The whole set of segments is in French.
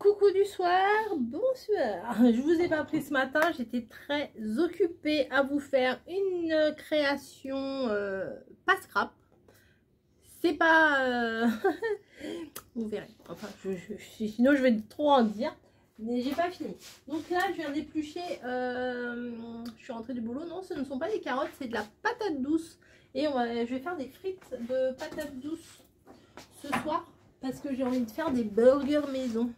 coucou du soir, bonsoir. Je vous ai pas pris ce matin, j'étais très occupée à vous faire une création pas scrap. C'est pas... vous verrez, enfin, sinon je vais trop en dire. Mais j'ai pas fini. Donc là, je viens d'éplucher, je suis rentrée du boulot. Non, ce ne sont pas des carottes, c'est de la patate douce. Et je vais faire des frites de patates douces ce soir. Parce que j'ai envie de faire des burgers maison.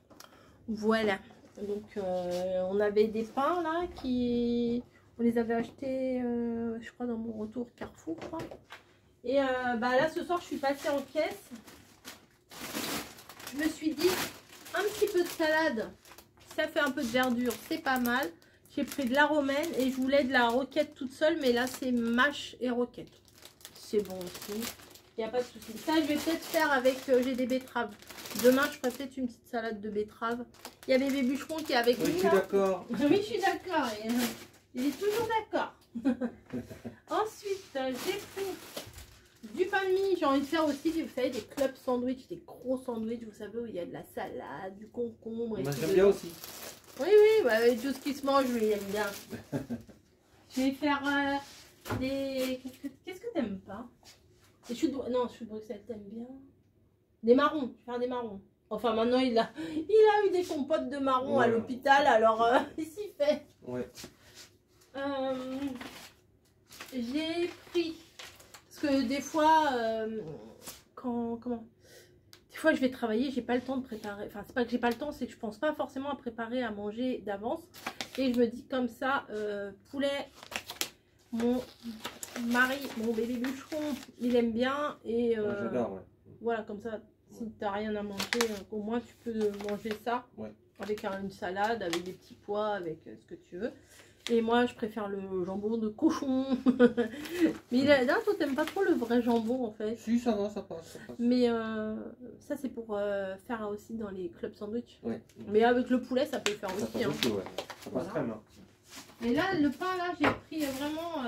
Voilà. Donc, on avait des pains là on les avait achetés, je crois, dans mon retour Carrefour, je crois. Et bah là, ce soir, je suis passée en caisse. Je me suis dit, un petit peu de salade, ça fait un peu de verdure, c'est pas mal. J'ai pris de la romaine et je voulais de la roquette toute seule, mais là, c'est mâche et roquette. C'est bon aussi. Il n'y a pas de souci. Ça, je vais peut-être faire avec... j'ai des betteraves. Demain, je ferai peut-être une petite salade de betteraves. Il y a bébé bûcheron qui est avec nous. Je suis d'accord. Oui, je suis d'accord. Il est toujours d'accord. Ensuite, j'ai pris du pain de mie. J'ai envie de faire aussi, vous savez, des club sandwich, des gros sandwichs, vous savez, où il y a de la salade, du concombre. Moi, j'aime bien aussi. Oui, oui, bah, tout ce qui se mange, je l'aime bien. Je vais faire des... Qu'est-ce que t'aimes pas? Des choux de... Non, choux de Bruxelles, t'aimes bien? Des marrons, je vais faire des marrons. Enfin, maintenant, il a eu des compotes de marrons à l'hôpital, alors il s'y fait. Ouais. J'ai pris... Parce que des fois, des fois, je vais travailler, j'ai pas le temps de préparer. Enfin, c'est pas que j'ai pas le temps, c'est que je pense pas forcément à préparer à manger d'avance. Et je me dis comme ça, poulet, mon mari, mon bébé bûcheron, il aime bien. Et j'adore, ouais. voilà, comme ça, si t'as rien à manger, au moins tu peux manger ça. Ouais. Avec une salade, avec des petits pois, avec ce que tu veux. Et moi, je préfère le jambon de cochon. Mais là, toi, t'aimes pas trop le vrai jambon, en fait. Si, ça va, ça passe. Ça passe. Mais ça, c'est pour faire aussi dans les clubs sandwich. Ouais. Mais avec le poulet, ça peut le faire Ça aussi. passe Hein. aussi, ouais. Ça passe très bien. Et là, le pain, là, j'ai pris vraiment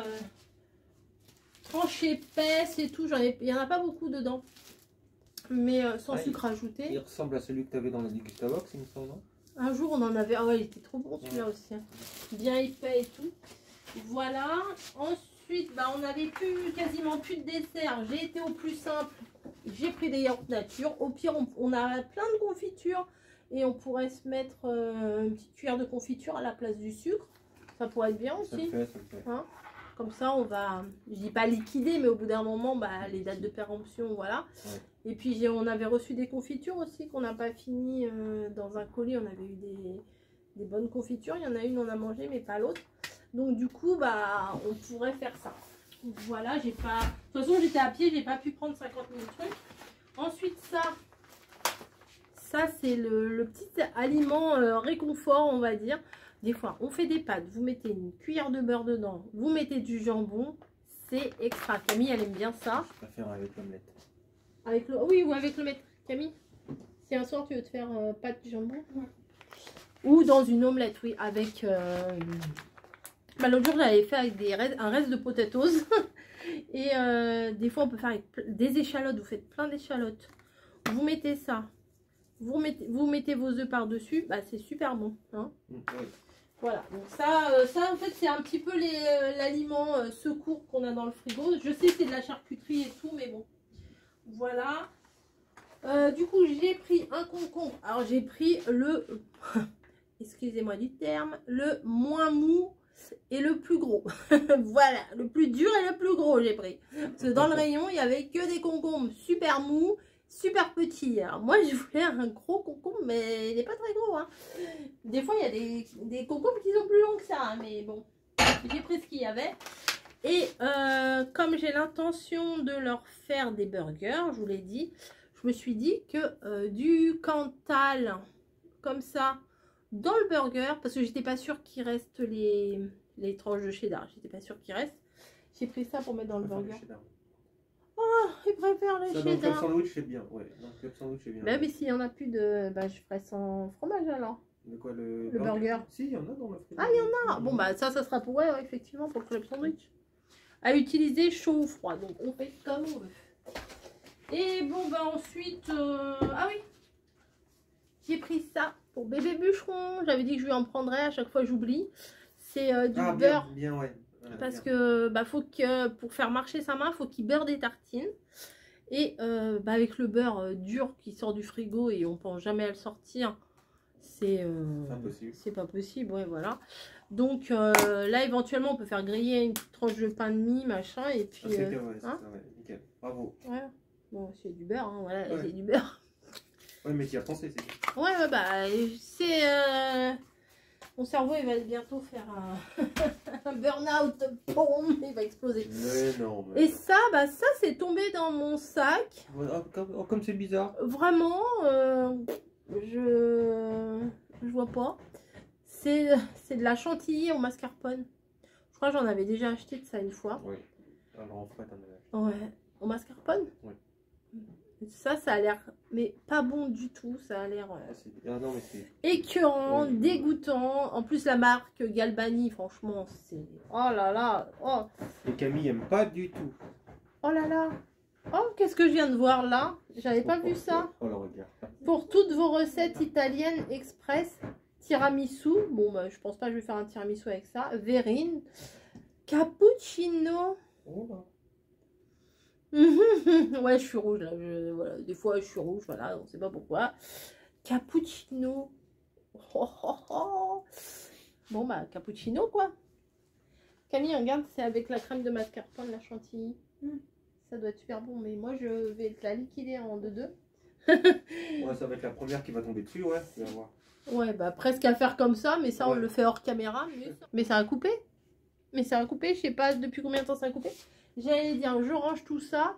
tranché épaisse et tout. Il n'y en a pas beaucoup dedans. Mais sans sucre ajouté. Il ressemble à celui que tu avais dans la Gustabox, il me semble, non? Un jour, on en avait... Ah ouais, il était trop bon celui-là aussi. Hein. Bien épais et tout. Voilà. Ensuite, bah, on n'avait quasiment plus de dessert. J'ai été au plus simple. J'ai pris des yaourts nature. Au pire, on a plein de confitures. Et on pourrait se mettre une petite cuillère de confiture à la place du sucre. Ça pourrait être bien aussi. Ça le fait, ça le fait. Hein, comme ça, on va... Je dis pas liquider, mais au bout d'un moment, bah, les dates de péremption, voilà. Ouais. Et puis, on avait reçu des confitures aussi qu'on n'a pas fini dans un colis. On avait eu des bonnes confitures. Il y en a une, on a mangé, mais pas l'autre. Donc, du coup, bah, on pourrait faire ça. Voilà, j'ai pas... De toute façon, j'étais à pied, j'ai pas pu prendre 50 000 trucs. Ensuite, ça c'est le petit aliment réconfort, on va dire. Des fois, on fait des pâtes, vous mettez une cuillère de beurre dedans, vous mettez du jambon. C'est extra. Camille, elle aime bien ça. Je préfère avec l'omelette. Oui, ou avec l'omelette. Camille, si un soir tu veux te faire pâte de jambon. Ou dans une omelette, oui, avec... Bah, l'autre jour, j'avais fait avec un reste de potatoes. Et des fois, on peut faire avec des échalotes. Vous faites plein d'échalotes. Vous mettez ça. Vous mettez vos œufs par-dessus. Bah, c'est super bon. Hein. Oui. Voilà. Donc ça en fait, c'est un petit peu l'aliment secours qu'on a dans le frigo. Je sais que c'est de la charcuterie et tout, mais bon. Voilà. Du coup, j'ai pris un concombre. Alors, j'ai pris le... excusez-moi du terme. Le moins mou et le plus gros. Voilà. Le plus dur et le plus gros, j'ai pris. Parce que dans le rayon, il n'y avait que des concombres super mous, super petits. Alors, moi, je voulais un gros concombre, mais il n'est pas très gros. Hein. Des fois, il y a des concombres qui sont plus longs que ça. Hein, mais bon, j'ai pris ce qu'il y avait. Et comme j'ai l'intention de leur faire des burgers, je vous l'ai dit, je me suis dit que du Cantal, comme ça, dans le burger, parce que j'étais pas sûre qu'il reste les tranches de cheddar, j'étais pas sûre qu'il reste. J'ai pris ça pour mettre dans le burger. Oh, il préfère le cheddar. Dans le club sandwich, c'est bien. Ouais, dans le club sandwich, c'est bien. Mais s'il y en a plus de... Bah, je ferai sans fromage alors. De quoi, le burger? Si, il y en a dans le frigo. Ah, il y en a. Bon, bah ça sera pour... Ouais, effectivement, pour le club sandwich. À utiliser chaud ou froid. Donc, on fait comme on veut. Et bon, bah ensuite... Ah oui, j'ai pris ça. pour bébé bûcheron. J'avais dit que je lui en prendrais, à chaque fois j'oublie. C'est du Ah, beurre. bien, ouais. Voilà, Parce bien. que bah, faut que pour faire marcher sa main, il faut qu'il beurre des tartines. Et bah, avec le beurre dur qui sort du frigo et on pense jamais à le sortir, c'est pas possible, ouais, voilà. Donc là, éventuellement, on peut faire griller une petite tranche de pain de mie, machin, et puis... Ouais, hein, ça, ouais, nickel. Bravo. Ouais, bon, c'est du beurre, hein, voilà, Ouais. c'est du beurre. Ouais, mais tu y as pensé, c'est ça. Ouais, bah, c'est... Mon cerveau, il va bientôt faire un burn-out, boum, il va exploser. Mais non, mais... Et ça, bah, ça, c'est tombé dans mon sac. Oh, comme c'est bizarre. Vraiment, je vois pas. C'est de la chantilly au mascarpone. Je crois que j'en avais déjà acheté de ça une fois. Oui. Alors en fait, on a... Ouais. Au mascarpone. Oui. Ça a l'air, mais pas bon du tout. Ça a l'air Ah non, mais c'est... écœurant, Oui. dégoûtant. En plus, la marque Galbani, franchement, c'est... Oh là là. Oh, Et Camille aime pas du tout. oh là là. Oh, qu'est-ce que je viens de voir là? J'avais pas vu ça. Oh, le regard. Pour toutes vos recettes italiennes express, tiramisu. Bon, bah, je pense pas que je vais faire un tiramisu avec ça. Verrine. Cappuccino. Oh là. Ouais, je suis rouge là. Voilà. Des fois, je suis rouge. Voilà, on sait pas pourquoi. Cappuccino. Oh, oh, oh. Bon, bah, cappuccino quoi. Camille, regarde, c'est avec la crème de mascarpone, la chantilly. Ça doit être super bon, mais moi, je vais te la liquider en 2-2. Ouais, ça va être la première qui va tomber dessus, ouais. Tu vas voir. Ouais, bah presque à faire comme ça, mais ça on Ouais. le fait hors caméra. Mais ça a coupé. Mais ça a coupé, je sais pas depuis combien de temps ça a coupé. J'allais dire, je range tout ça.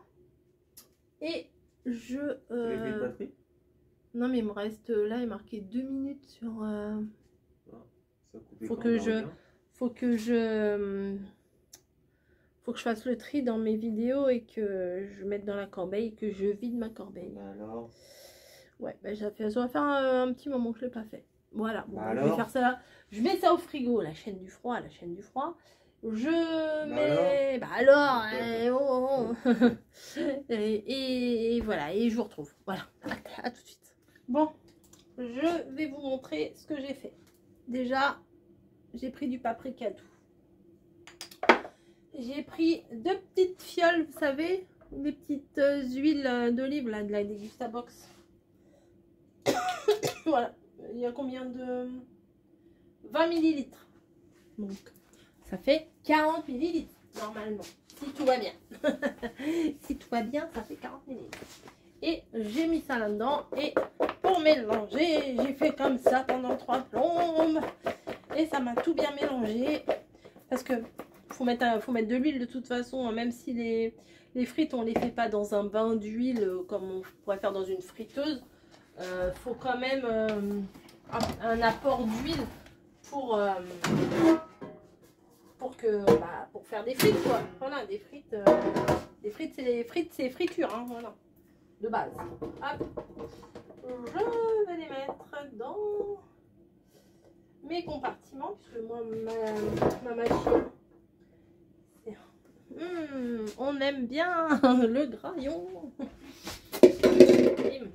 Et je... Les clés de batterie. Non mais il me reste, là il est marqué 2 minutes sur... Ça a coupé Faut quand que on je... revient. Faut que je fasse le tri dans mes vidéos et que je mette dans la corbeille et que je vide ma corbeille. Bah alors. Ouais, bah ça va faire un petit moment que je l'ai pas fait. Voilà, bon, Bah je vais alors. faire ça. Je mets ça au frigo, la chaîne du froid, la chaîne du froid. Je mets... Bah alors, oh, oh. Et voilà, et je vous retrouve. Voilà, à tout de suite. Bon, je vais vous montrer ce que j'ai fait. Déjà, j'ai pris du paprika doux. J'ai pris 2 petites fioles, vous savez, des petites huiles d'olive, là, de la Degustabox. Voilà, il y a combien de... 20 millilitres. Donc, ça fait 40 millilitres, normalement, si tout va bien. Si tout va bien, ça fait 40 millilitres. Et j'ai mis ça là-dedans. Et pour mélanger, j'ai fait comme ça pendant 3 plombes. Et ça m'a tout bien mélangé. Parce que faut mettre de l'huile de toute façon, même si les frites, on les fait pas dans un bain d'huile comme on pourrait faire dans une friteuse. Faut quand même un apport d'huile pour faire des frites quoi. Voilà, des frites c'est friture hein, voilà, de base. Hop, je vais les mettre dans mes compartiments puisque moi ma machine on aime bien le graillon.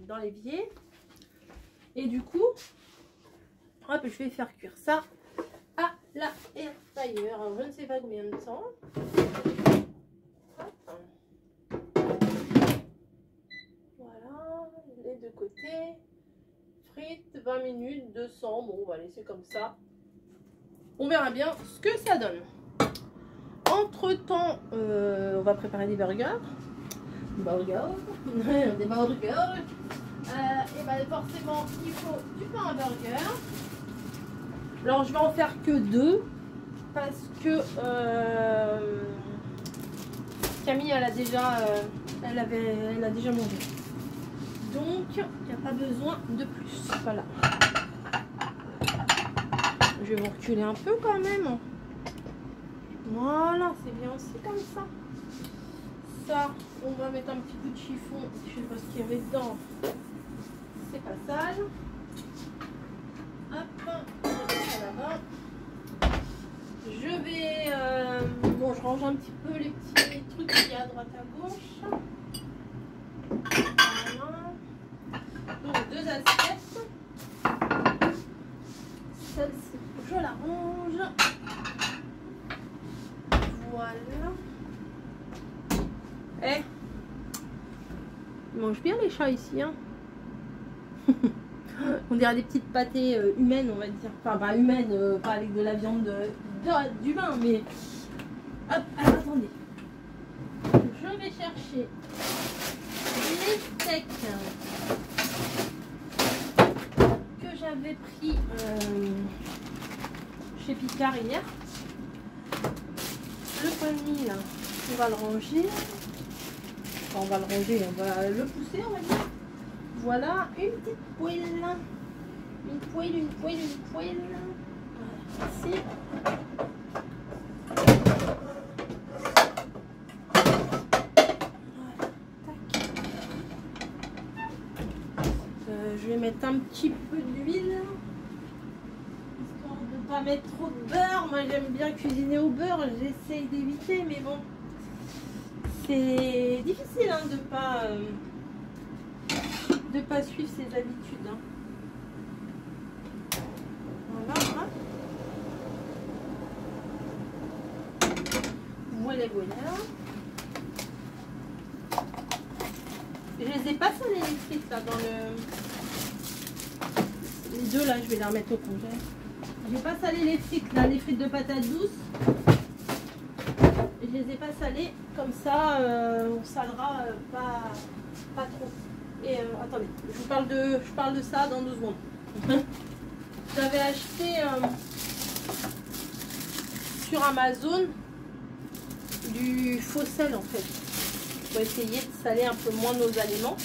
Dans l'évier. Et du coup, hop, je vais faire cuire ça à la air fryer. Alors, je ne sais pas combien de temps. Hop. Voilà, les deux côtés. Frites, 20 minutes, 200. Bon, on va laisser comme ça. On verra bien ce que ça donne. Entre temps, on va préparer des burgers. Des burgers. Et ben forcément, il faut du pain à burger. Alors, je vais en faire que 2 parce que Camille, elle a déjà mangé. Donc, il n'y a pas besoin de plus. Voilà. Je vais vous reculer un peu quand même. Voilà, c'est bien aussi comme ça. Ça, on va mettre un petit bout de chiffon. Je sais pas ce qu'il y avait dedans. C'est pas sale. Hop, on va mettre ça là-bas. Je vais... bon, je range un petit peu les petits trucs qu'il y a à droite à gauche. Voilà. Donc, 2 assiettes. mangent bien les chats ici. Hein. On dirait des petites pâtées humaines, on va dire. Enfin, pas humaines, pas avec de la viande d'humain, mais... Hop, alors, attendez. Je vais chercher les steaks que j'avais pris chez Picard hier. Le pain de mie, là, on va le ranger. Enfin, on va le ranger, on va le pousser, on va dire. Voilà, une petite poêle. Une poêle. Voilà, ici. Je vais mettre un petit peu d'huile. Histoire de ne pas mettre trop de beurre. Moi, j'aime bien cuisiner au beurre. J'essaye d'éviter, mais bon. C'est difficile hein, de pas suivre ses habitudes. Hein. Voilà. Voilà. Je les ai pas salés les frites là dans le... Les deux là, je vais les remettre au congé. J'ai pas salé les frites là, les frites de patates douces. Je les ai pas salées, comme ça on salera pas trop. Et attendez, je parle de ça dans 2 secondes. J'avais acheté sur Amazon du faux sel en fait. Pour essayer de saler un peu moins nos aliments.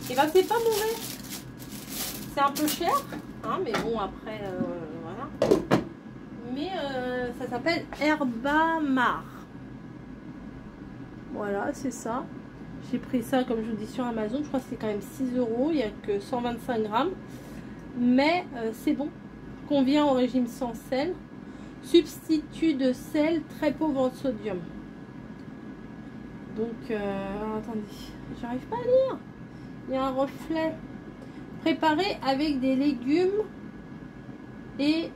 Et ben c'est pas mauvais. C'est un peu cher, hein, mais bon après voilà. Mais ça s'appelle Herbamar. Voilà, c'est ça. J'ai pris ça, comme je vous dis, sur Amazon. Je crois que c'est quand même 6 €. Il n'y a que 125 grammes. Mais c'est bon. Convient au régime sans sel. Substitut de sel très pauvre en sodium. Donc, attendez. J'arrive pas à lire. Il y a un reflet. Préparé avec des légumes et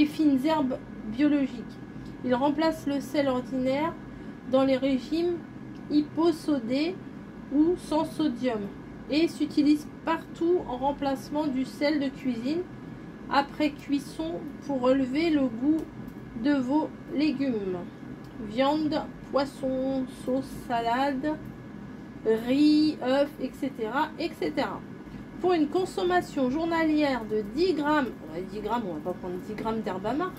fines herbes biologiques. Il remplace le sel ordinaire dans les régimes hyposodés ou sans sodium et s'utilise partout en remplacement du sel de cuisine après cuisson pour relever le goût de vos légumes. Viande, poisson, sauce, salade, riz, œufs, etc. etc. Pour une consommation journalière de 10 grammes, 10 grammes, on va pas prendre 10 grammes d'Herbamar.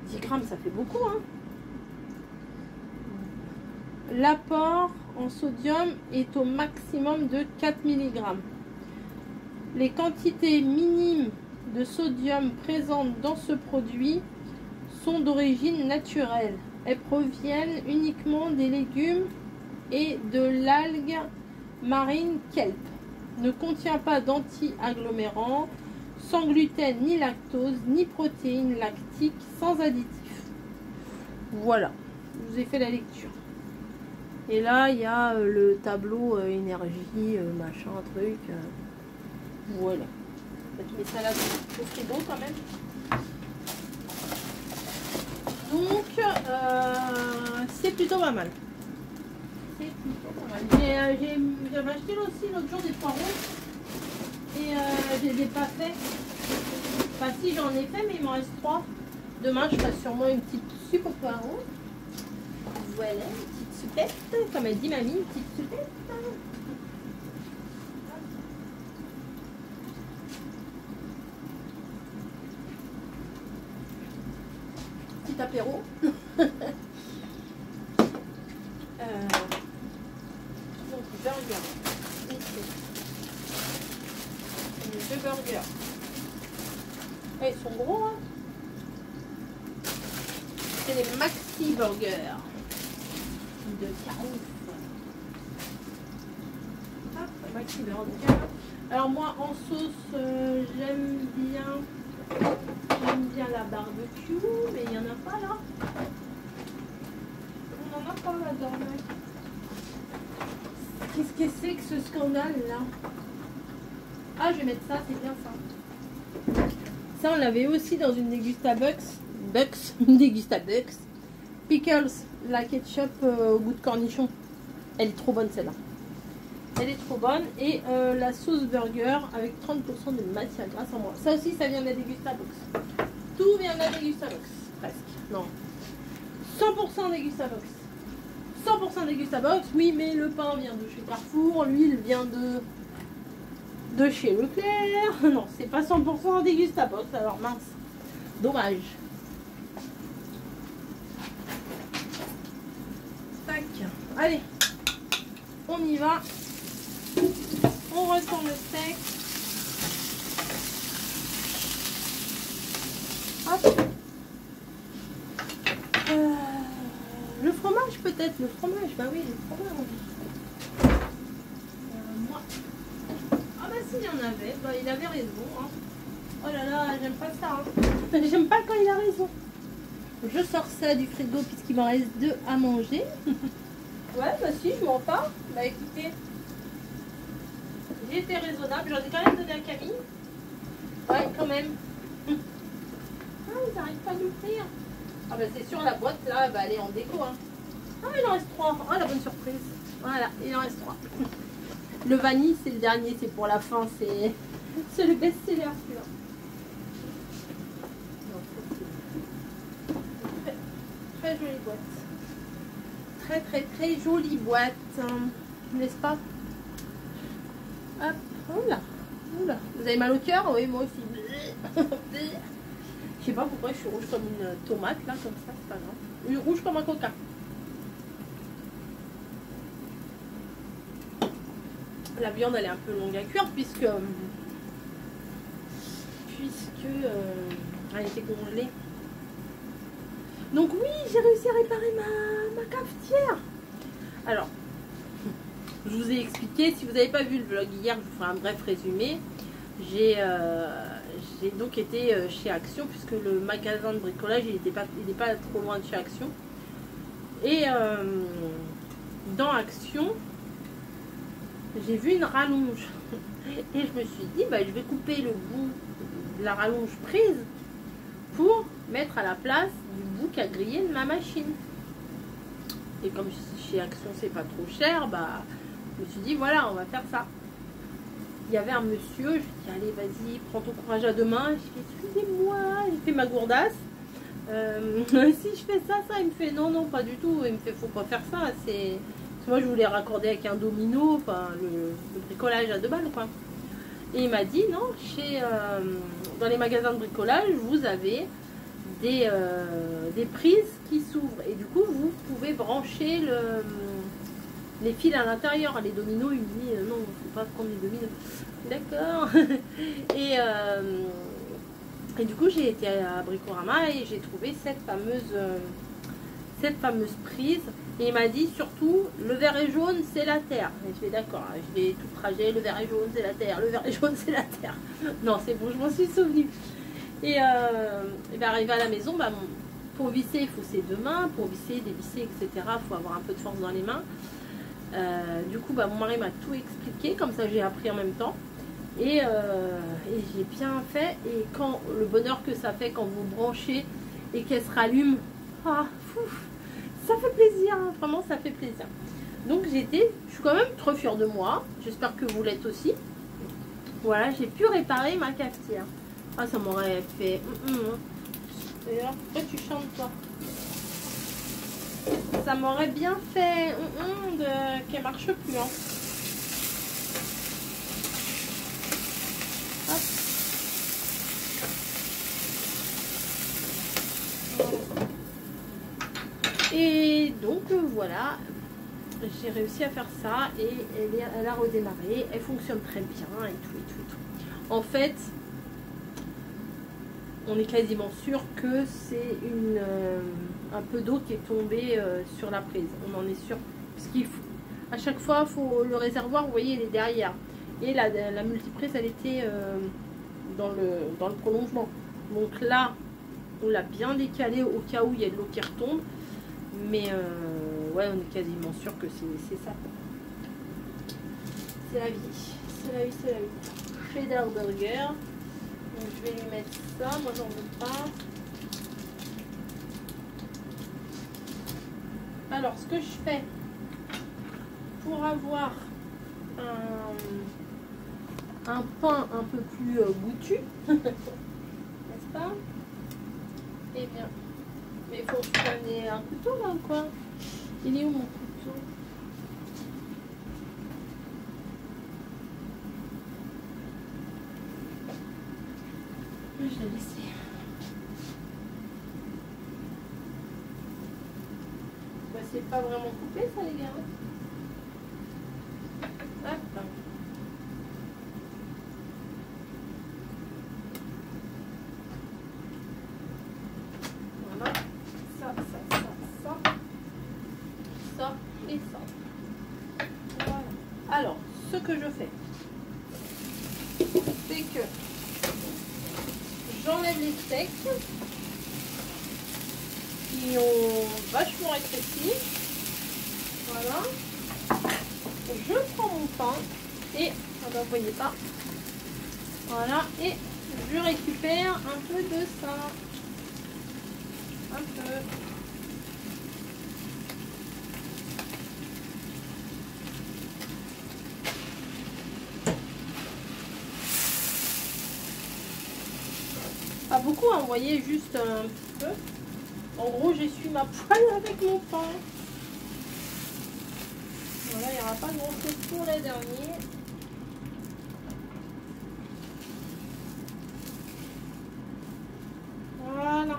10 grammes, ça fait beaucoup. Hein. L'apport en sodium est au maximum de 4 mg. Les quantités minimes de sodium présentes dans ce produit sont d'origine naturelle. Elles proviennent uniquement des légumes et de l'algue marine kelp. Ne contient pas d'anti-agglomérants, sans gluten ni lactose, ni protéines lactiques, sans additifs. Voilà, je vous ai fait la lecture. Et là, il y a le tableau énergie, machin, truc. Voilà. Mes salades au frigo quand même. Donc, c'est plutôt pas mal. C'est plutôt pas mal. J'avais acheté aussi l'autre jour des poireaux. Et je les ai pas fait. Enfin si, j'en ai fait, mais il m'en reste 3. Demain, je ferai sûrement une petite soupe aux poireaux. Voilà, une petite soupette. Comme elle dit mamie, une petite soupette. Petit apéro. Donc, burger. Ici. 2 burgers. Et ils sont gros, hein. C'est les maxi burgers de Carouf. Hop, maxi burger. Alors moi en sauce, j'aime bien la barbecue, mais il n'y en a pas là. On n'en a pas là-dedans. Qu'est-ce que c'est que ce scandale là? Ah, je vais mettre ça, c'est bien ça. Ça, on l'avait aussi dans une Dégustabux. Une Dégustabux. Pickles, la ketchup au goût de cornichon. Elle est trop bonne celle-là. Elle est trop bonne. Et la sauce burger avec 30% de matière grasse en moins. Ça aussi, ça vient de la Degustabox. Tout vient de la Degustabox. Presque. Non. 100% Degustabox. 100% Degustabox. Oui, mais le pain vient de chez Carrefour. L'huile vient de chez Leclerc. Non, c'est pas 100% Degustabox. Alors mince. Dommage. Tac. Allez. On y va. On retourne le steak. Hop. Le fromage peut-être. Le fromage. Bah oui, le fromage. Moi. Ah bah si, il y en avait. Bah il avait raison. Hein. Oh là là, j'aime pas ça. Hein. J'aime pas quand il a raison. Je sors ça du frigo puisqu'il m'en reste 2 à manger. Ouais, bah si, je m'en pas. Bah écoutez, j'ai été raisonnable. J'en ai quand même donné à Camille. Ouais, quand même. Ah, ils n'arrivent pas à l'ouvrir. Ah bah c'est sûr, la boîte là, bah, elle est en déco. Hein. Ah, il en reste 3. Ah, la bonne surprise. Voilà, il en reste 3. Le vanille, c'est le dernier, c'est pour la fin. C'est le best-seller celui-là. Très jolie boîte. Très très très jolie boîte, n'est-ce pas? Hop, oula, oula. Vous avez mal au cœur? Oui, moi aussi. Je sais pas pourquoi je suis rouge comme une tomate là, comme ça, c'est pas grave. Une rouge comme un coca. La viande elle est un peu longue à cuire puisque elle était congelée. Donc oui, j'ai réussi à réparer ma cafetière. Alors, je vous ai expliqué, si vous n'avez pas vu le vlog hier, je vous ferai un bref résumé. J'ai donc été chez Action, puisque le magasin de bricolage, il n'est pas trop loin de chez Action. Et dans Action, j'ai vu une rallonge. Et je me suis dit, bah, je vais couper le bout de la rallonge prise pour mettre à la place du bouc à griller de ma machine. Et comme chez Action c'est pas trop cher, bah je me suis dit voilà, on va faire ça. Il y avait un monsieur, je lui ai dit allez vas-y, prends ton courage à deux mains. Je lui ai dit excusez-moi, j'ai fait ma gourdasse. Si je fais ça, il me fait non pas du tout. Il me fait faut pas faire ça. C'est moi je voulais raccorder avec un domino, enfin le bricolage à 2 balles quoi. Et il m'a dit non, dans les magasins de bricolage vous avez des prises qui s'ouvrent et du coup vous pouvez brancher les fils à l'intérieur. Les dominos, il me dit non, il ne faut pas prendre les dominos. D'accord. Et du coup j'ai été à Bricorama et j'ai trouvé cette fameuse prise. Et il m'a dit surtout le vert et jaune c'est la terre. Et je vais d'accord, je vais tout trajet, le vert et jaune c'est la terre, le vert et jaune c'est la terre. Non c'est bon, je m'en suis souvenu. Et ben arrivé à la maison, bah, pour visser il faut ses 2 mains, pour visser, dévisser, etc. Il faut avoir un peu de force dans les mains. Du coup bah, mon mari m'a tout expliqué, comme ça j'ai appris en même temps. Et j'ai bien fait. Et quand le bonheur que ça fait quand vous branchez et qu'elle se rallume, ah, ça fait plaisir, hein, vraiment ça fait plaisir. Donc je suis quand même trop fière de moi, j'espère que vous l'êtes aussi. Voilà, j'ai pu réparer ma cafetière. Ah, ça m'aurait fait... D'ailleurs, pourquoi tu chantes toi? Ça m'aurait bien fait qu'elle marche plus. Hein. Hop. Et donc voilà, j'ai réussi à faire ça et elle a redémarré. Elle fonctionne très bien et tout. En fait... on est quasiment sûr que c'est un peu d'eau qui est tombée sur la prise. On en est sûr. Puisqu'il faut, à chaque fois, faut le réservoir, vous voyez, il est derrière. Et la multiprise, elle était dans le prolongement. Donc là, on l'a bien décalé au cas où il y a de l'eau qui retombe. Mais ouais, on est quasiment sûr que c'est ça. C'est la vie. C'est la vie, c'est la vie. Cheddar burger. Donc je vais lui mettre ça, moi j'en veux pas. Alors, ce que je fais pour avoir un pain un peu plus goûtu, n'est-ce pas? Eh bien, mais il faut soigner un couteau là ou quoi? Il est où mon couteau? Je l'ai laissé. Bah, c'est pas vraiment coupé ça les gars. Hop. Voilà. Ça et ça. Voilà. Alors, ce que je fais, c'est que j'enlève les steaks qui ont vachement rétréci. Voilà. Je prends mon pain et, ah ben, vous voyez pas. Voilà. Et je récupère un peu de ça. Un peu. Pas beaucoup, hein, vous voyez, juste un petit peu. En gros, j'essuie ma poêle avec mon pain. Voilà, il n'y aura pas grand chose pour les derniers. Voilà.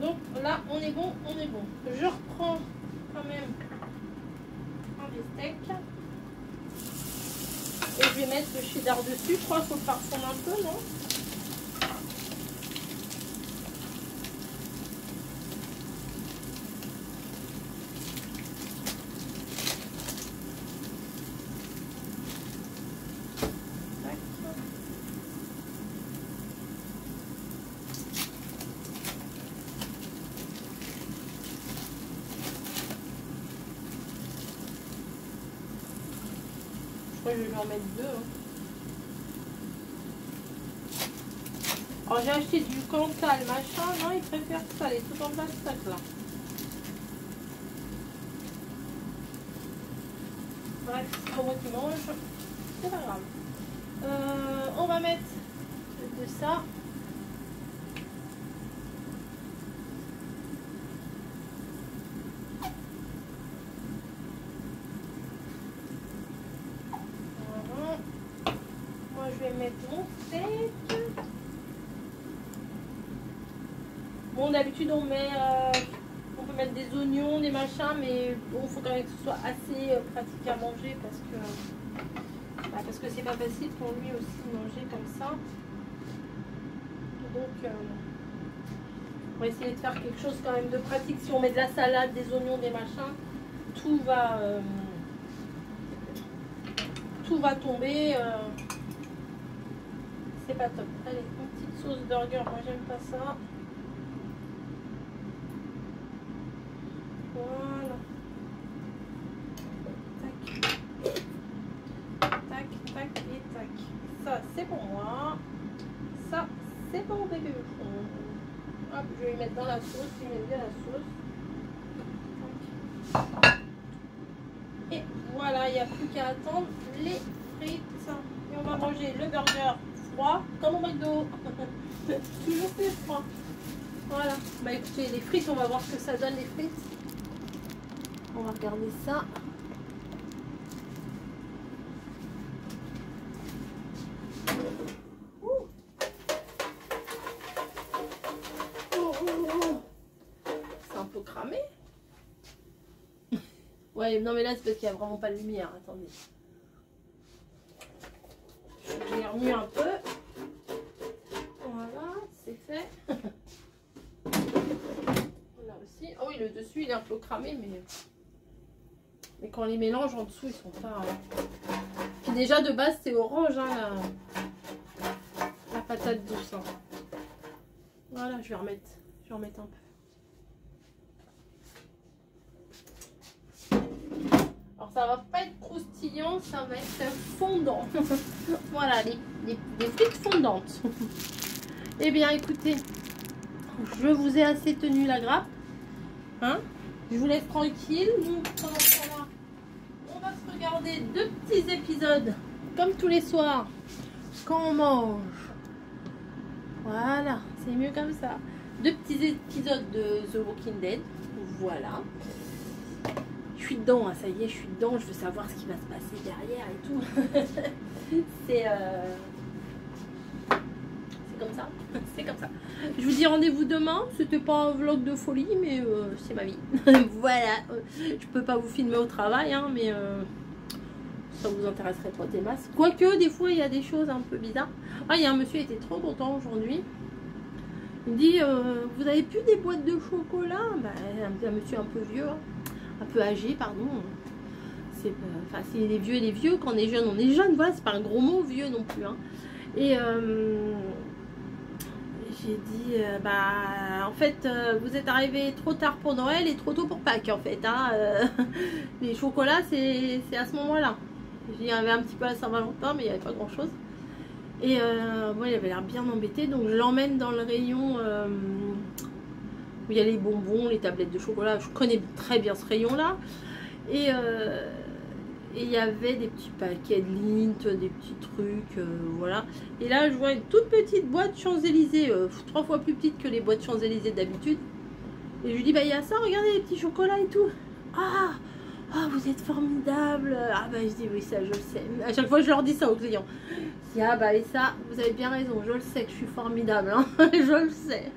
Donc là, on est bon, on est bon. Je reprends quand même un bistec. Et je vais mettre le cheddar dessus. Je crois qu'il faut le parfum un peu, non? Je vais en mettre deux. Hein. Alors j'ai acheté du Cantal machin. Non, ils préfèrent ça, les tout en plastique là. Bref, c'est pas moi qui mange. C'est pas grave. On va mettre de ça. Je vais mettre mon steak. Bon, d'habitude on met, on peut mettre des oignons, des machins, mais bon, il faut quand même que ce soit assez pratique à manger parce que c'est pas facile pour lui aussi de manger comme ça. Donc, on va essayer de faire quelque chose quand même de pratique. Si on met de la salade, des oignons, des machins, tout va tomber. C'est pas top. Allez, une petite sauce burger, moi j'aime pas ça. Voilà. Tac. Tac, tac et tac. Ça c'est pour moi. Ça c'est pour bébé bouchon. Hop, je vais lui mettre dans la sauce, il met bien la sauce. Tac. Et voilà, il n'y a plus qu'à attendre les frites. Et on va manger le burger froid comme au McDo. Toujours plus froid. Voilà. Bah écoutez, les frites, on va voir ce que ça donne les frites. On va regarder ça. C'est un peu cramé. Ouais, non mais là c'est parce qu'il n'y a vraiment pas de lumière. Attendez. J'ai remué un peu. Voilà, c'est fait. Là aussi. Oh oui, le dessus il est un peu cramé, mais quand on les mélange en dessous, ils sont pas. Puis déjà de base c'est orange, hein, la patate douce. Hein. Voilà, je vais remettre un peu. Alors ça va pas être croustillant, ça va être fondant. Voilà, les frites fondantes. Eh bien écoutez, je vous ai assez tenu la grappe. Hein? Je vous laisse tranquille. Nous, pendant ce temps-là, on va se regarder 2 petits épisodes, comme tous les soirs, quand on mange. Voilà, c'est mieux comme ça. 2 petits épisodes de The Walking Dead. Voilà. Je suis dedans, hein, ça y est, je suis dedans. Je veux savoir ce qui va se passer derrière et tout. C'est comme ça. C'est comme ça. Je vous dis rendez-vous demain. C'était pas un vlog de folie, mais c'est ma vie. Voilà. Je peux pas vous filmer au travail, hein, mais ça vous intéresserait pas des masses. Quoique, des fois, il y a des choses un peu bizarres. Ah, il y a un monsieur qui était trop content aujourd'hui. Il me dit, vous avez plus des boîtes de chocolat? Bah, un monsieur un peu vieux, hein, un peu âgé, pardon. C'est enfin, c'est les vieux. Quand on est jeune, voilà, c'est pas un gros mot, vieux non plus. Hein. Et j'ai dit, bah, en fait, vous êtes arrivé trop tard pour Noël et trop tôt pour Pâques, en fait. Hein. Les chocolats, c'est à ce moment-là. Il y avait un petit peu à Saint-Valentin, mais il n'y avait pas grand-chose. Et moi, il avait l'air bien embêté, donc je l'emmène dans le rayon où il y a les bonbons, les tablettes de chocolat. Je connais très bien ce rayon-là. Et il y avait des petits paquets de Lindt, des petits trucs, voilà. Et là, je vois une toute petite boîte Champs-Élysées, 3 fois plus petite que les boîtes Champs-Élysées d'habitude. Et je lui dis, bah, il y a ça, regardez les petits chocolats et tout. Ah, vous êtes formidable. Ah, bah, je dis, oui, ça, je le sais. À chaque fois, je leur dis ça aux clients. Je dis, ah, bah, et ça, vous avez bien raison, je le sais que je suis formidable, hein. Je le sais.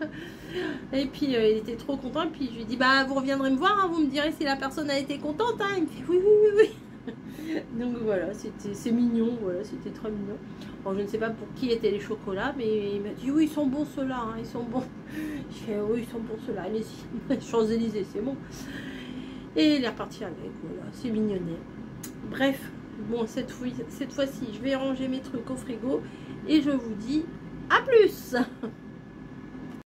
Et puis, il était trop content. Et puis, je lui dis, bah, vous reviendrez me voir, hein, vous me direz si la personne a été contente. Hein. Il me fait, oui. Donc voilà, c'est mignon, voilà, c'était très mignon. Bon, je ne sais pas pour qui étaient les chocolats, mais il m'a dit oui, ils sont bons ceux-là, hein, ils sont bons. Je fais oui, ils sont bons ceux-là, allez-y, Champs-Élysées, c'est bon. Et il est reparti avec, voilà, c'est mignonnet. Bref, bon, cette fois-ci, je vais ranger mes trucs au frigo et je vous dis à plus.